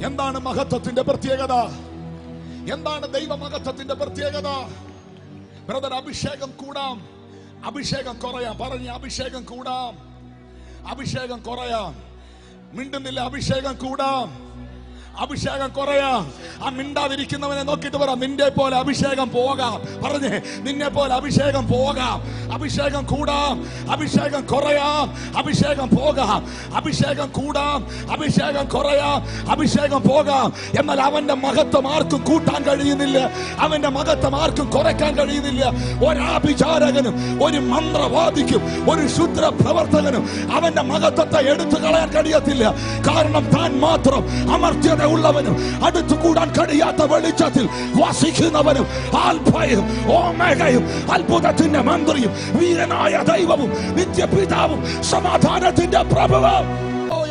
എന്താണ് മഹത്വത്തിന്റെ പ്രത്യേകത? എന്താണ് ദൈവമഹത്വത്തിന്റെ പ്രത്യേകത? ബ്രദർ, അഭിഷേകം കൂടാം, അഭിഷേകം കുറയാം. പറഞ്ഞ അഭിഷേകം കൂടാം, അഭിഷേകം കുറയാം. മിണ്ടുന്നില്ല. അഭിഷേകം കൂടാം, അഭിഷേകം കുറയാം. ആ മിണ്ടാതിരിക്കുന്നവനെ നോക്കിയിട്ട് പറ, നിന്റെ പോലെ അഭിഷേകം പോകാം. പറഞ്ഞേ, നിന്നെ പോലെ അഭിഷേകം പോകാം. അഭിഷേകം കൂടാം, അഭിഷേകം കുറയാം. അഭിഷേകം പോകാം, അഭിഷേകം കൂടാം, അഭിഷേകം കുറയാം, അഭിഷേകം പോകാം. എന്നാൽ അവന്റെ മഹത്വം ആർക്കും കൂട്ടാൻ കഴിയുന്നില്ല, അവന്റെ മഹത്വം ആർക്കും കുറയ്ക്കാൻ കഴിയുന്നില്ല. ഒരാഭിചാരകനും ഒരു മന്ത്രവാദിക്കും ഒരു ശുദ്ര പ്രവർത്തകനും അവന്റെ മഹത്വത്തെ എടുത്തു കളയാൻ കഴിയത്തില്ല. കാരണം താൻ മാത്രം അമർത്യത ഉള്ളവനും അടുത്തുകൂടാൻ കഴിയാത്ത വെളിച്ചത്തിൽ വസിക്കുന്നവനും ആൽഫയും ഓമേഗയും അത്ഭുതത്തിന്റെ മന്ത്രിയും വീരനായ ദൈവവും നിത്യപിതാവും സമാധാനത്തിന്റെ പ്രഭുവും.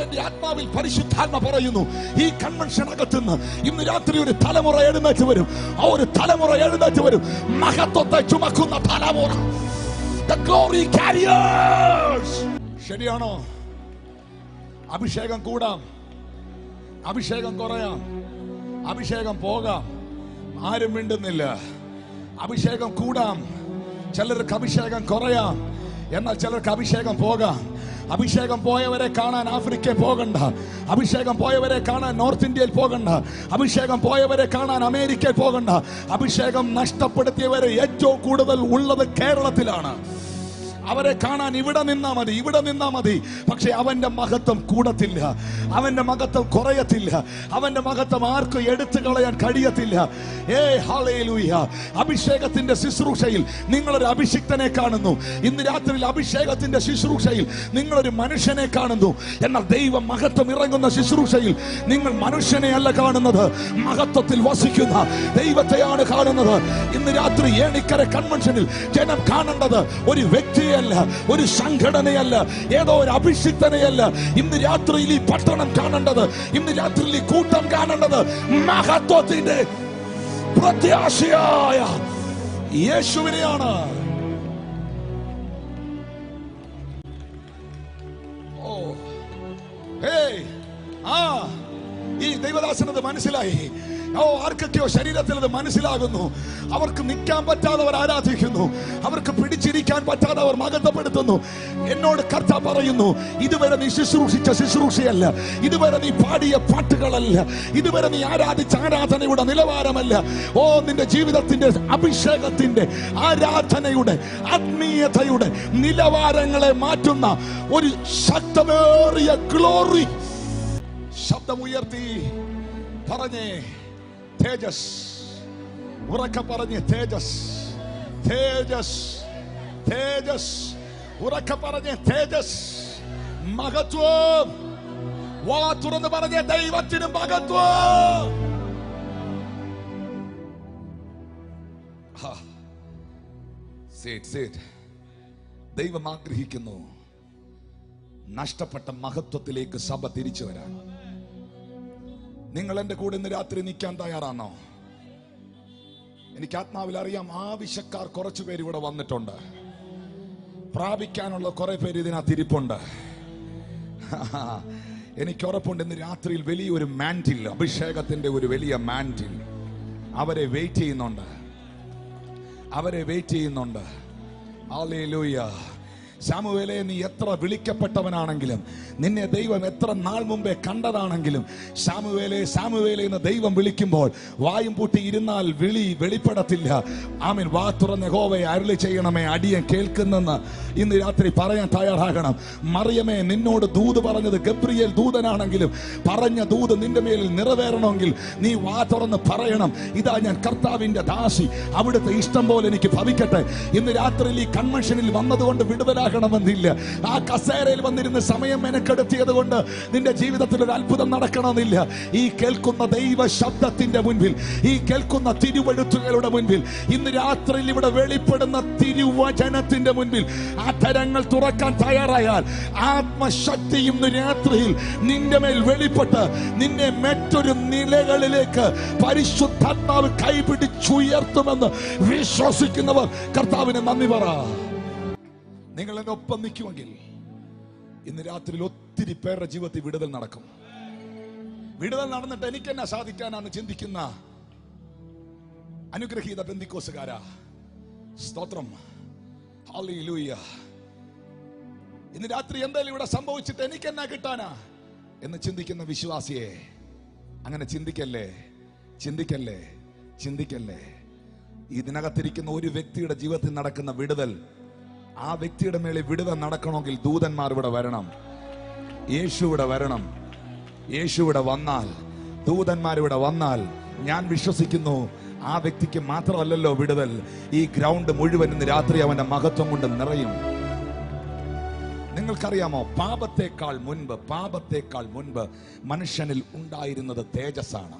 എന്റെ ആത്മാവിൽ പരിശുദ്ധാത്മ പറയുന്നു, ഈ കൺവെൻഷനകത്തുനിന്ന് ഇന്ന് രാത്രി ഒരു തലമുറ എഴുന്നേറ്റ് വരും. ആ ഒരു തലമുറ എഴുന്നേറ്റ് വരും, മഹത്വത്തെ ചുമക്കുന്ന തലമുറ. The glory carriers. ശരിയാണോ? അഭിഷേകം കൂടാം, അഭിഷേകം കുറയാം, അഭിഷേകം പോകാം. ആരും മിണ്ടുന്നില്ല. അഭിഷേകം കൂടാം, ചിലർക്ക് അഭിഷേകം കുറയാം, എന്നാൽ ചിലർക്ക് അഭിഷേകം പോകാം. അഭിഷേകം പോയവരെ കാണാൻ ആഫ്രിക്കയിൽ പോകണ്ട, അഭിഷേകം പോയവരെ കാണാൻ നോർത്ത് ഇന്ത്യയിൽ പോകണ്ട, അഭിഷേകം പോയവരെ കാണാൻ അമേരിക്കയിൽ പോകണ്ട. അഭിഷേകം നഷ്ടപ്പെടുത്തിയവരെ ഏറ്റവും കൂടുതൽ ഉള്ളത് കേരളത്തിലാണ്. അവരെ കാണാൻ ഇവിടെ നിന്നാ മതി, ഇവിടെ നിന്നാ മതി. പക്ഷെ അവന്റെ മഹത്വം കൂടത്തില്ല, അവന്റെ മഹത്വം കുറയത്തില്ല, അവന്റെ മഹത്വം ആർക്കും എടുത്തു കളയാൻ കഴിയത്തില്ല. ഹല്ലേലൂയ. അഭിഷേകത്തിന്റെ ശുശ്രൂഷയിൽ നിങ്ങളൊരു അഭിഷിക്തനെ കാണുന്നു. ഇന്ന് രാത്രിയിൽ അഭിഷേകത്തിന്റെ ശുശ്രൂഷയിൽ നിങ്ങളൊരു മനുഷ്യനെ കാണുന്നു. എന്നാൽ ദൈവ മഹത്വം ഇറങ്ങുന്ന ശുശ്രൂഷയിൽ നിങ്ങൾ മനുഷ്യനെ അല്ല കാണുന്നത്, മഹത്വത്തിൽ വസിക്കുന്ന ദൈവത്തെയാണ് കാണുന്നത്. ഇന്ന് രാത്രി ഏണിക്കര കൺവെൻഷനിൽ ജനം കാണേണ്ടത് ഒരു വ്യക്തിയെ അല്ല, ഒരു സംഘടനയല്ല, ഏതോ ഒരു അഭിഷിക്തനെയല്ല. ഇന്ന് രാത്രിയിൽ ഈ പട്ടണം കാണേണ്ടത്, ഇന്ന് രാത്രിയിൽ ഈ കൂട്ടം കാണേണ്ടത് മഹത്വത്തിന്റെ പ്രത്യാശയായ യേശുവിനെയാണ്. ഈ ദൈവദാസനത് മനസ്സിലായി. ആർക്കൊക്കെയോ ശരീരത്തിൽ അത് മനസ്സിലാകുന്നു. അവർക്ക് നിൽക്കാൻ പറ്റാതെ അവർ ആരാധിക്കുന്നു, അവർക്ക് പിടിച്ചിരിക്കാൻ പറ്റാതെ അവർ മഹത്വപ്പെടുത്തുന്നു. എന്നോട് കർത്താവ് പറയുന്നു, ഇതുവരെ നീ ശുശ്രൂഷിച്ച ശുശ്രൂഷയല്ല, ഇതുവരെ നീ പാടിയ പാട്ടുകളല്ല, ഇതുവരെ നീ ആരാധിച്ച ആരാധനയുടെ നിലവാരമല്ല. നിന്റെ ജീവിതത്തിന്റെ അഭിഷേകത്തിന്റെ ആരാധനയുടെ ആത്മീയതയുടെ നിലവാരങ്ങളെ മാറ്റുന്ന ഒരു ശക്തമേറിയ ഗ്ലോറി. ശബ്ദമുയർത്തി പറഞ്ഞേ തേജസ്. ഉറക്കെ പറഞ്ഞ് തേജസ്, തേജസ്, തേജസ്. ഉറക്കെ പറഞ്ഞ് തേജസ്. മഹത്വം. വാ തുറന്ന് പറഞ്ഞ ദൈവത്തിന് മഹത്വം. ദൈവം ആഗ്രഹിക്കുന്നു നഷ്ടപ്പെട്ട മഹത്വത്തിലേക്ക് സഭ തിരിച്ചു വരാൻ. നിങ്ങൾ എന്റെ കൂടെ ഇന്ന് രാത്രി നിൽക്കാൻ തയ്യാറാണോ? എനിക്ക് ആത്മാവിൽ അറിയാം, ആവശ്യക്കാർ കുറച്ചു പേര് ഇവിടെ വന്നിട്ടുണ്ട്. പ്രാപിക്കാനുള്ള കുറെ പേര് ഇതിനകത്ത് ഇരിപ്പുണ്ട്. എനിക്ക് ഉറപ്പുണ്ട് ഇന്ന് രാത്രിയിൽ വലിയൊരു മാൻറ്റിൽ, അഭിഷേകത്തിന്റെ ഒരു വലിയ മാൻറ്റിൽ അവരെ വെയിറ്റ് ചെയ്യുന്നുണ്ട്, അവരെ വെയിറ്റ് ചെയ്യുന്നുണ്ട്. ഹല്ലേലൂയ. ശമൂവേലേ, നീ എത്ര വിളിക്കപ്പെട്ടവനാണെങ്കിലും, നിന്നെ ദൈവം എത്ര നാൾ മുമ്പേ കണ്ടതാണെങ്കിലും, ശമൂവേലേ ശമൂവേലേ എന്ന് ദൈവം വിളിക്കുമ്പോൾ വായും പൂട്ടി ഇരുന്നാൽ വിളി വെളിപ്പെടത്തില്ല. ആമീൻ. വാ തുറന്ന് യഹോവയെ അരുളി ചെയ്യണമേ, അടിയൻ കേൾക്കുന്നെന്ന് ഇന്ന് രാത്രി പറയാൻ തയ്യാറാകണം. മറിയമേ, നിന്നോട് ദൂത് പറഞ്ഞത് ഗബ്രിയേൽ ദൂതനാണെങ്കിലും പറഞ്ഞ ദൂത് നിന്റെ മേലിൽ നിറവേറണമെങ്കിൽ നീ വാ തുറന്ന് പറയണം, ഇതാ ഞാൻ കർത്താവിന്റെ ദാസി, അവിടുത്തെ ഇഷ്ടം പോലെ എനിക്ക് ഭവിക്കട്ടെ. ഇന്ന് രാത്രിയിൽ ഈ കൺവെൻഷനിൽ വന്നതുകൊണ്ട് വിടുതലാകണമെന്നില്ല. ആ കസേരയിൽ വന്നിരുന്ന് സമയം മെനക്കെടുത്തിയത് കൊണ്ട് നിന്റെ ജീവിതത്തിൽ ഒരു അത്ഭുതം നടക്കണമെന്നില്ല. ഈ കേൾക്കുന്ന ദൈവ ശബ്ദത്തിന്റെ മുൻപിൽ, ഈ കേൾക്കുന്ന തിരുവെഴുത്തുകളുടെ മുൻപിൽ, ഇന്ന് രാത്രിയിൽ ഇവിടെ വെളിപ്പെടുന്ന തിരുവചനത്തിന്റെ മുൻപിൽ അധരങ്ങൾ തുറക്കാൻ തയ്യാറായാൽ ആത്മശക്തി ഇന്ന് രാത്രിയിൽ നിന്റെ മേൽ വെളിപ്പെട്ട് നിന്നെ മറ്റൊരു നിലകളിലേക്ക് പരിശുദ്ധാത്മാവ് കൈപിടിച്ചുയർത്തുമെന്ന് വിശ്വസിക്കുന്നവർ കർത്താവിന് നന്ദി പറ. നിങ്ങൾ എന്നെ ഒപ്പം നിൽക്കുമെങ്കിൽ ഇന്ന് രാത്രിയിൽ ഒത്തിരി പേരുടെ ജീവിതത്തിൽ വിടുതൽ നടക്കും. വിടുതൽ നടന്നിട്ട് എനിക്ക് എന്നാ സാധിക്കാനാണ് ചിന്തിക്കുന്ന അനുഗ്രഹീത പെന്തിക്കോസുകാരാ, സ്തോത്രം, ഹല്ലേലൂയ. ഇന്ന് രാത്രി എന്തായാലും ഇവിടെ സംഭവിച്ചിട്ട് എനിക്ക് എന്നാ കിട്ടാനാ എന്ന് ചിന്തിക്കുന്ന വിശ്വാസിയെ, അങ്ങനെ ചിന്തിക്കല്ലേ, ചിന്തിക്കല്ലേ, ചിന്തിക്കല്ലേ. ഇതിനകത്തിരിക്കുന്ന ഒരു വ്യക്തിയുടെ ജീവിതത്തിൽ നടക്കുന്ന വിടുതൽ, ആ വ്യക്തിയുടെ മേലെ വിടുതൽ നടക്കണമെങ്കിൽ ദൂതന്മാർ ഇവിടെ വരണം, യേശു ഇവിടെ വരണം. യേശു ഇവിടെ വന്നാൽ, ദൂതന്മാരിവിടെ വന്നാൽ, ഞാൻ വിശ്വസിക്കുന്നു ആ വ്യക്തിക്ക് മാത്രമല്ലല്ലോ വിടുതൽ, ഈ ഗ്രൗണ്ട് മുഴുവൻ ഇന്ന് രാത്രി അവന്റെ മഹത്വം കൊണ്ട് നിറയും. നിങ്ങൾക്കറിയാമോ, പാപത്തേക്കാൾ മുൻപ് മനുഷ്യനിൽ ഉണ്ടായിരുന്നത് തേജസ്സാണ്.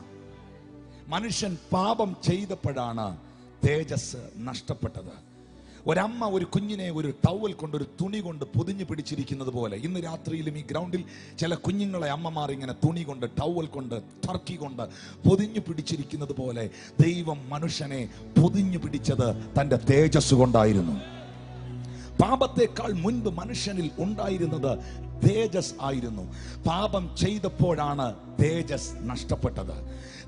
മനുഷ്യൻ പാപം ചെയ്തപ്പോഴാണ് തേജസ് നഷ്ടപ്പെട്ടത്. ഒരമ്മ ഒരു കുഞ്ഞിനെ ഒരു ടവൽ കൊണ്ട്, ഒരു തുണി കൊണ്ട് പൊതിഞ്ഞു പിടിച്ചിരിക്കുന്നത് പോലെ ഇന്ന് രാത്രിയിലും ഈ ഗ്രൗണ്ടിൽ ചില കുഞ്ഞുങ്ങളെ അമ്മമാർ ഇങ്ങനെ തുണി കൊണ്ട്, ടവൽ കൊണ്ട്, ടർക്കി കൊണ്ട് പൊതിഞ്ഞു പിടിച്ചിരിക്കുന്നത് പോലെ ദൈവം മനുഷ്യനെ പൊതിഞ്ഞു പിടിച്ചത് തൻ്റെ തേജസ് കൊണ്ടായിരുന്നു. പാപത്തേക്കാൾ മുൻപ് മനുഷ്യനിൽ ഉണ്ടായിരുന്നത് തേജസ് ആയിരുന്നു. പാപം ചെയ്തപ്പോഴാണ് തേജസ് നഷ്ടപ്പെട്ടത്.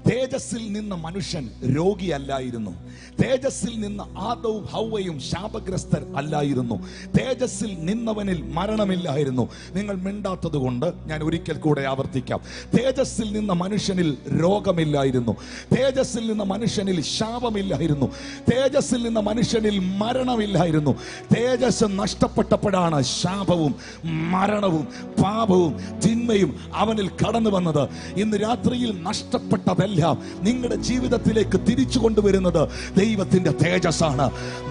തേജസ്സിൽ നിന്ന് മനുഷ്യൻ രോഗിയല്ലായിരുന്നു. തേജസ്സിൽ നിന്ന് ആദവും ഹൗവയും ശാപഗ്രസ്തർ അല്ലായിരുന്നു. തേജസ്സിൽ നിന്നവനിൽ മരണമില്ലായിരുന്നു. നിങ്ങൾ മിണ്ടാത്തത് കൊണ്ട് ഞാൻ ഒരിക്കൽ കൂടെ ആവർത്തിക്കാം. തേജസ്സിൽ നിന്ന് മനുഷ്യനിൽ രോഗമില്ലായിരുന്നു. തേജസ്സിൽ നിന്ന് മനുഷ്യനിൽ ശാപമില്ലായിരുന്നു. തേജസ്സിൽ നിന്ന് മനുഷ്യനിൽ മരണമില്ലായിരുന്നു. തേജസ് നഷ്ടപ്പെട്ടപ്പോഴാണ് ശാപവും മരണവും പാപവും തിന്മയും അവനിൽ കടന്നു വന്നത്. ഇന്ന് രാത്രിയിൽ നഷ്ടപ്പെട്ടതെല്ലാം നിങ്ങളുടെ ജീവിതത്തിലേക്ക് തിരിച്ചു കൊണ്ടുവരുന്നത് ദൈവത്തിന്റെ തേജസ്സാണ്.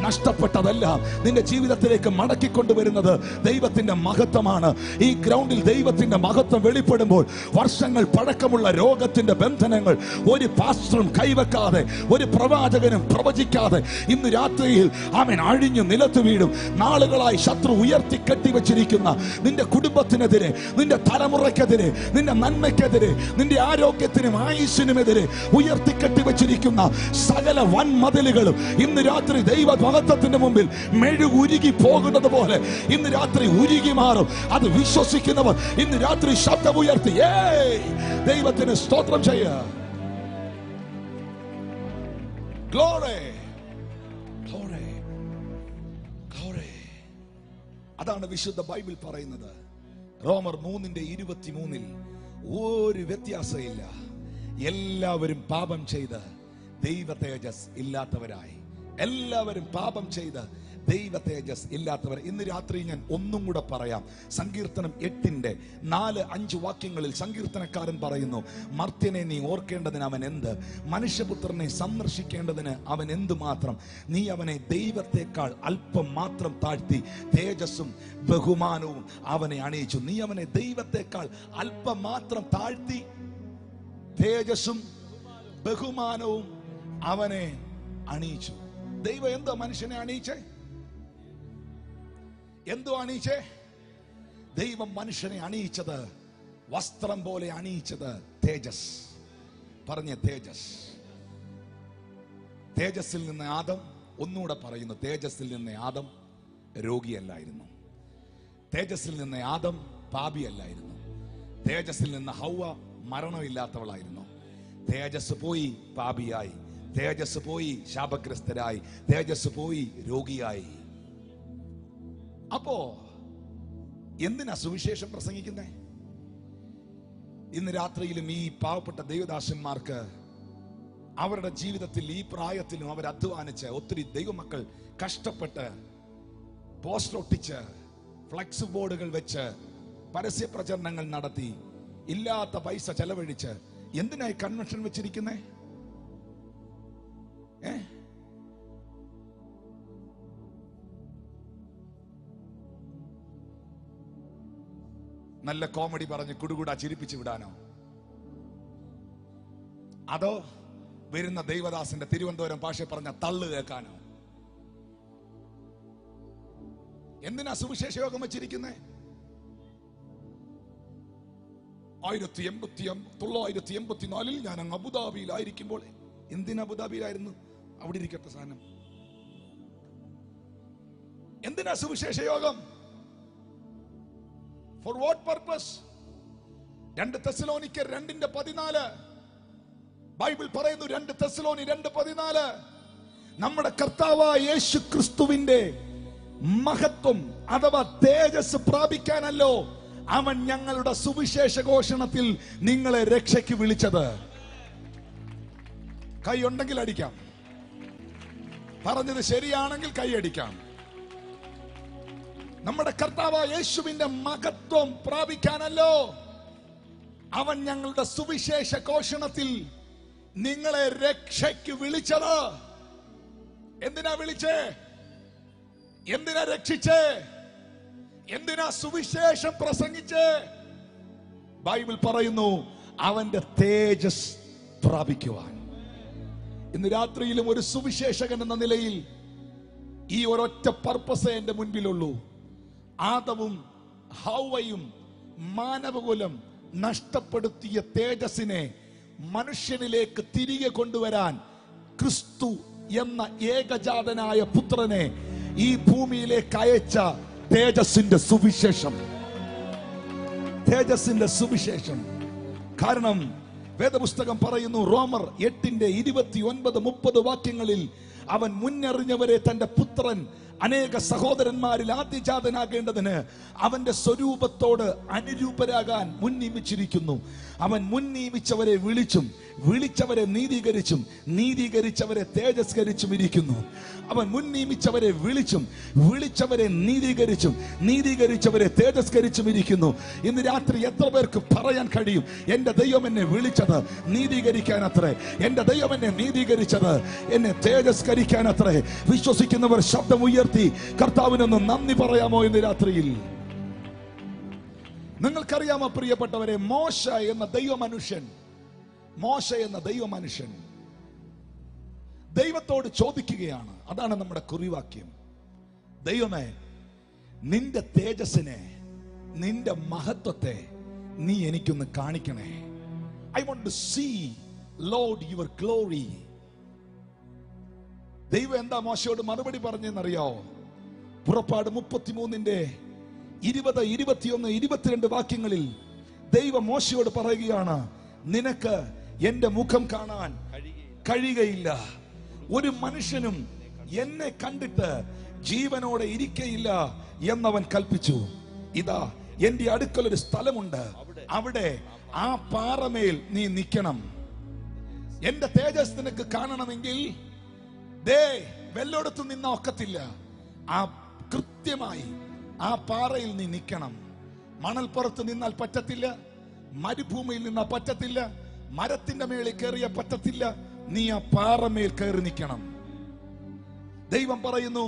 നഷ്ടപ്പെട്ടതെല്ലാം നിന്റെ ജീവിതത്തിലേക്ക് മടക്കിക്കൊണ്ടുവരുന്നത് ദൈവത്തിന്റെ മഹത്വമാണ്. ഈ ഗ്രൗണ്ടിൽ ദൈവത്തിന്റെ മഹത്വം വെളിപ്പെടുമ്പോൾ വർഷങ്ങൾ പഴക്കമുള്ള രോഗത്തിന്റെ ബന്ധനങ്ങൾ ഒരു പാസ്റ്ററും കൈവെക്കാതെ, ഒരു പ്രവാചകനും പ്രവചിക്കാതെ ഇന്ന് രാത്രിയിൽ അവൻ അഴിഞ്ഞു നിലത്ത് വീഴും. നാളുകളായി ശത്രു ഉയർത്തി കെട്ടിവെച്ചിരിക്കുന്ന നിന്റെ കുടുംബത്തിനെതിരെ, നിന്റെ തലമുറയ്ക്കെതിരെ, നിന്റെ നന്മയ്ക്കെതിരെ, നിന്റെ ആരോഗ്യത്തിനും ആയുസ്സിനുമെതിരെ ഉയർത്തിക്കെട്ടി വെച്ചിരിക്കുന്ന സകല വൻമതിലുകളും ഇന്ന് രാത്രി ദൈവ മഹത്വത്തിന്റെ മുമ്പിൽ മെഴുകുരുകി പോകുന്നത് പോലെ ഇന്ന് രാത്രി ഉരുകി മാറും. അത് വിശ്വസിക്കുന്നവർ ഇന്ന് രാത്രി ശബ്ദമുയർത്തി ദൈവത്തിന് സ്തോത്രം ചെയ്യുക. Glory, glory, glory. അതാണ് വിശുദ്ധ ബൈബിൾ പറയുന്നത്. റോമർ 3:23 ഒരു വ്യത്യാസമില്ല. എല്ലാവരും പാപം ചെയ്ത് ദൈവ തേജസ് ഇല്ലാത്തവരായി. എല്ലാവരും പാപം ചെയ്ത് ദൈവ തേജസ് ഇല്ലാത്തവർ. ഇന്ന് രാത്രി ഞാൻ ഒന്നും കൂടെ പറയാം. സങ്കീർത്തനം 8:4-5 വാക്യങ്ങളിൽ സങ്കീർത്തനക്കാരൻ പറയുന്നു, മർത്യനെ നീ ഓർക്കേണ്ടതിന് അവൻ എന്ത്, മനുഷ്യപുത്രനെ സന്ദർശിക്കേണ്ടതിന് അവൻ എന്തു മാത്രം. നീ അവനെ ദൈവത്തെക്കാൾ അല്പം മാത്രം താഴ്ത്തി തേജസ്സും ബഹുമാനവും അവനെ അണിയിച്ചു. നീ അവനെ ദൈവത്തെക്കാൾ അല്പം മാത്രം താഴ്ത്തി തേജസ്സും ബഹുമാനവും അവനെ അണിയിച്ചു. ദൈവം എന്തോ മനുഷ്യനെ അണിയിച്ചേ? എന്തോ അണിയിച്ചേ? ദൈവം മനുഷ്യനെ അണിയിച്ചത്, വസ്ത്രം പോലെ അണിയിച്ചത് തേജസ്. പറഞ്ഞ തേജസ്. തേജസ്സിൽ നിന്ന് ആദം, ഒന്നുകൂടെ പറയുന്നു, തേജസ്സിൽ നിന്ന് ആദം രോഗിയല്ലായിരുന്നു. തേജസ്സിൽ നിന്ന് ആദം പാപിയല്ലായിരുന്നു. തേജസ്സിൽ നിന്ന് ഹൗവ മരണമില്ലാത്തവളായിരുന്നു. തേജസ് പോയി പാപിയായി, തേജസ് പോയി ശാപഗ്രസ്തരായി, തേജസ് പോയി രോഗിയായി. അപ്പോ എന്തിനാ സുവിശേഷം പ്രസംഗിക്കുന്നേ? ഇന്ന് രാത്രിയിലും ഈ പാവപ്പെട്ട ദൈവദാസന്മാർക്ക് അവരുടെ ജീവിതത്തിൽ ഈ പ്രായത്തിലും അവർ അധ്വാനിച്ച്, ഒത്തിരി ദൈവമക്കൾ കഷ്ടപ്പെട്ട് പോസ്റ്റർ ഒട്ടിച്ച്, ഫ്ലക്സ് ബോർഡുകൾ വെച്ച്, പരസ്യ പ്രചരണങ്ങൾ നടത്തി, ഇല്ലാത്ത പൈസ ചെലവഴിച്ച് എന്തിനായി കൺവെൻഷൻ വെച്ചിരിക്കുന്നേ? നല്ല കോമഡി പറഞ്ഞ് കുടുകൂടാ ചിരിപ്പിച്ചു വിടാനോ? അതോ വരുന്ന ദൈവദാസന്റെ തിരുവനന്തപുരം ഭാഷ പറഞ്ഞ തള്ളു കേൾക്കാനോ? എന്തിനാ സുവിശേഷ യോഗം വെച്ചിരിക്കുന്നേ? 1984 ഞാൻ അങ്ങ് അബുദാബിയിലായിരിക്കുമ്പോൾ, എന്തിന് അബുദാബിയിലായിരുന്നു? അവിടെ ഇരിക്കട്ടെ സാധനം. എന്തിനാ സുവിശേഷ യോഗം? For what purpose? 2 തെസ്സലോനിക്കർ 2:14 ബൈബിൾ പറയുന്നു. 2 തെസ്സലോനി 2:14 നമ്മുടെ കർത്താവായ യേശു ക്രിസ്തുവിന്റെ മഹത്വം അഥവാ തേജസ് പ്രാപിക്കാനല്ലോ അവൻ ഞങ്ങളുടെ സുവിശേഷ ഘോഷണത്തിൽ നിങ്ങളെ രക്ഷയ്ക്ക് വിളിച്ചത്. കൈ ഉണ്ടെങ്കിൽ അടിക്കാം, പറഞ്ഞത് ശരിയാണെങ്കിൽ കൈ അടിക്കാം. നമ്മുടെ കർത്താവായ യേശുവിന്റെ മഹത്വം പ്രാപിക്കാനല്ലോ അവൻ ഞങ്ങളുടെ സുവിശേഷ ഘോഷണത്തിൽ നിങ്ങളെ രക്ഷയ്ക്ക് വിളിച്ചത്. എന്തിനാ വിളിച്ചേ? എന്തിനാ രക്ഷിച്ചേ? എന്തിനാ സുവിശേഷം പ്രസംഗിച്ചേ? ബൈബിൾ പറയുന്നു അവന്റെ തേജസ് പ്രാപിക്കുവാൻ. ഇന്ന് രാത്രിയിലും ഒരു സുവിശേഷകൻ എന്ന നിലയിൽ ഈ ഒരൊറ്റ പർപ്പസേ എന്റെ മുൻപിലുള്ളൂ. ആദവും ഹൗവയും മാനവകുലം നഷ്ടപ്പെടുത്തിയ തേജസ്സിനെ മനുഷ്യനിലേക്ക് തിരികെ കൊണ്ടുവരാൻ ക്രിസ്തു എന്ന ഏകജാതനായ പുത്രനെ ഈ ഭൂമിയിലേക്ക് അയച്ച തേജസ്സിന്റെ സുവിശേഷം. തേജസ്സിന്റെ സുവിശേഷം. കാരണം വേദപുസ്തകം പറയുന്നു, റോമർ 8:29-30 വാക്യങ്ങളിൽ അവൻ മുന്നറിഞ്ഞവരെ തന്റെ പുത്രൻ അനേക സഹോദരന്മാരിൽ ആദ്യജാതനാകേണ്ടതിന് അവന്റെ സ്വരൂപത്തോട് അനുരൂപരാകാൻ മുൻനിയമിച്ചിരിക്കുന്നു. അവൻ മുൻനിയമിച്ചവരെ വിളിച്ചും വിളിച്ചവരെ നീതീകരിച്ചും നീതീകരിച്ചവരെ തേജസ്കരിച്ചും ഇരിക്കുന്നു. അവൻ മുൻനിയമിച്ചവരെ വിളിച്ചും വിളിച്ചവരെ നീതീകരിച്ചും നീതീകരിച്ചവരെ തേജസ്കരിച്ചും ഇരിക്കുന്നു. ഇന്ന് രാത്രി എത്ര പേർക്ക് പറയാൻ കഴിയും, എന്റെ ദൈവം എന്നെ വിളിച്ചത് നീതീകരിക്കാൻ അത്രേ, എന്റെ ദൈവം എന്നെ നീതീകരിച്ചത് എന്നെ തേജസ്കരിക്കാൻ അത്രേ? വിശ്വസിക്കുന്നവർ ശബ്ദം ഉയർത്തി കർത്താവിനൊന്ന് നന്ദി പറയാമോ ഇന്ന് രാത്രിയിൽ? നിങ്ങൾക്കറിയാമോ പ്രിയപ്പെട്ടവരെ, മോശ എന്ന ദൈവമനുഷ്യൻ ദൈവത്തോട് ചോദിക്കുകയാണ്. അതാണ് നമ്മുടെ കുറിവാക്യം. ദൈവമേ, നിന്റെ തേജസ്സിനെ, നിന്റെ മഹത്വത്തെ നീ എനിക്കൊന്ന് കാണിക്കണേ. I want to see Lord your glory. ദൈവം എന്താ മോശയോട് മറുപടി പറഞ്ഞെന്നറിയാവോ? പുറപ്പാട് 33:20, 21, 22 വാക്യങ്ങളിൽ ദൈവം മോശയോട് പറയുകയാണ്, നിനക്ക് എന്റെ മുഖം കാണാൻ കഴിയുകയില്ല, ഒരു മനുഷ്യനും എന്നെ കണ്ടിട്ട് ജീവനോടെ ഇരിക്കയില്ല എന്നവൻ കൽപ്പിച്ചു. ഇതാ എന്റെ അടുക്കൽ ഒരു സ്ഥലമുണ്ട്, അവിടെ ആ പാറമേൽ നീ നിൽക്കണം. എന്റെ തേജസ് നിനക്ക് കാണണമെങ്കിൽ വെള്ളെടുത്ത് നിന്ന ഒക്കത്തില്ല, ആ കൃത്യമായി ആ പാറയിൽ നീ നിൽക്കണം. മണൽപ്പുറത്ത് നിന്നാൽ പറ്റത്തില്ല, മരുഭൂമിയിൽ നിന്നാൽ പറ്റത്തില്ല, മരത്തിന്റെ മേളിൽ കയറിയ പറ്റത്തില്ല, നീ ആ പാറമേൽ കയറി നിൽക്കണം. ദൈവം പറയുന്നു,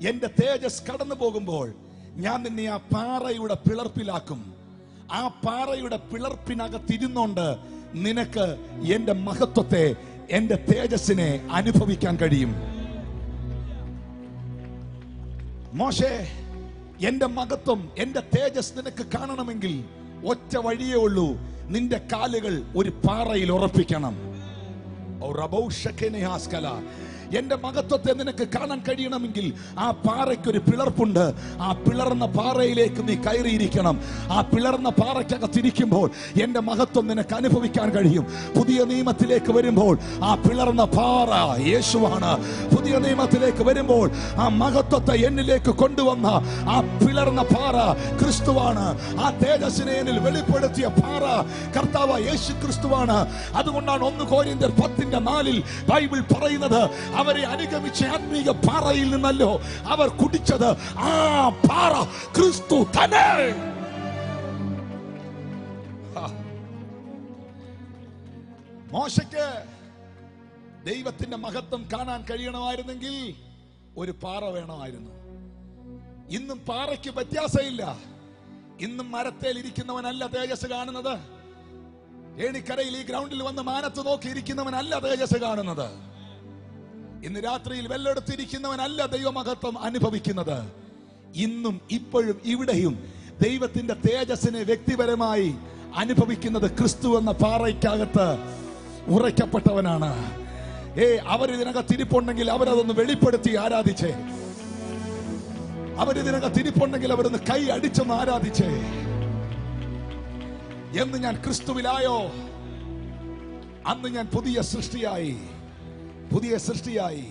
എന്റെ തേജസ് കടന്നു പോകുമ്പോൾ ഞാൻ നിന്നെ ആ പാറയുടെ പിളർപ്പിലാക്കും. ആ പാറയുടെ പിളർപ്പിനകത്തിരുന്നോണ്ട് നിനക്ക് എന്റെ മഹത്വത്തെ, എന്റെ തേജസ്സിനെ അനുഭവിക്കാൻ കഴിയും. മോശേ, എന്റെ മഹത്വം, എന്റെ തേജസ് നിനക്ക് കാണണമെങ്കിൽ ഒറ്റ വഴിയേ ഉള്ളൂ, നിന്റെ കാലുകൾ ഒരു പാറയിൽ ഉറപ്പിക്കണം. എന്റെ മഹത്വത്തെ നിനക്ക് കാണാൻ കഴിയണമെങ്കിൽ ആ പാറയ്ക്കൊരു പിളർപ്പുണ്ട്. ആ പിളർന്ന പാറയിലേക്ക് നീ കയറിയിരിക്കണം. ആ പിളർന്ന പാറയ്ക്കകത്തിരിക്കുമ്പോൾ എന്റെ മഹത്വം നിനക്ക് അനുഭവിക്കാൻ കഴിയും. പുതിയ നിയമത്തിലേക്ക് വരുമ്പോൾ ആ പിളർന്ന പാറ യേശുവാണ്. പുതിയ നിയമത്തിലേക്ക് വരുമ്പോൾ ആ മഹത്വത്തെ എന്നിലേക്ക് കൊണ്ടുവന്ന ആ പിളർന്ന പാറ ക്രിസ്തുവാണ്. ആ തേജസ്സിനെ എന്നിൽ വെളിപ്പെടുത്തിയ പാറ കർത്താവ് യേശു ക്രിസ്തുവാണ്. അതുകൊണ്ടാണ് 1 കൊരിന്ത്യർ 10:4 ബൈബിൾ പറയുന്നത്, അവരെ അനുഗമിച്ച ആത്മീയ പാറയിൽ നിന്നല്ലോ അവർ കുടിച്ചത്, ആ പാറ ക്രിസ്തു തന്നെ. മോശയ്ക്ക് ദൈവത്തിന്റെ മഹത്വം കാണാൻ കഴിയണമായിരുന്നെങ്കിൽ ഒരു പാറ വേണമായിരുന്നു. ഇന്നും പാറയ്ക്ക് വ്യത്യാസമില്ല. ഇന്നും മരത്തേൽ ഇരിക്കുന്നവനല്ല തേജസ് കാണുന്നത്. ഏണിക്കരയിൽ ഈ ഗ്രൗണ്ടിൽ വന്ന് മാനത്ത് നോക്കിയിരിക്കുന്നവനല്ല തേജസ് കാണുന്നത്. ഇന്ന് രാത്രിയിൽ വെള്ളെടുത്തിരിക്കുന്നവനല്ല ദൈവമഹത്വം അനുഭവിക്കുന്നത്. ഇന്നും ഇപ്പോഴും ഇവിടെയും ദൈവത്തിന്റെ തേജസ്സിനെ വ്യക്തിപരമായി അനുഭവിക്കുന്നത് ക്രിസ്തു എന്ന പാറയ്ക്കകത്ത് ഉറയ്ക്കപ്പെട്ടവനാണ്. അവരിതിനകത്തിരിപ്പുണ്ടെങ്കിൽ അവരതൊന്ന് വെളിപ്പെടുത്തി ആരാധിച്ചേ. അവരിതിനകത്തിരിപ്പുണ്ടെങ്കിൽ അവരൊന്ന് കൈ അടിച്ചൊന്ന് ആരാധിച്ചേ. എന്ന് ഞാൻ ക്രിസ്തുവിലായോ അന്ന് ഞാൻ പുതിയ സൃഷ്ടിയായി.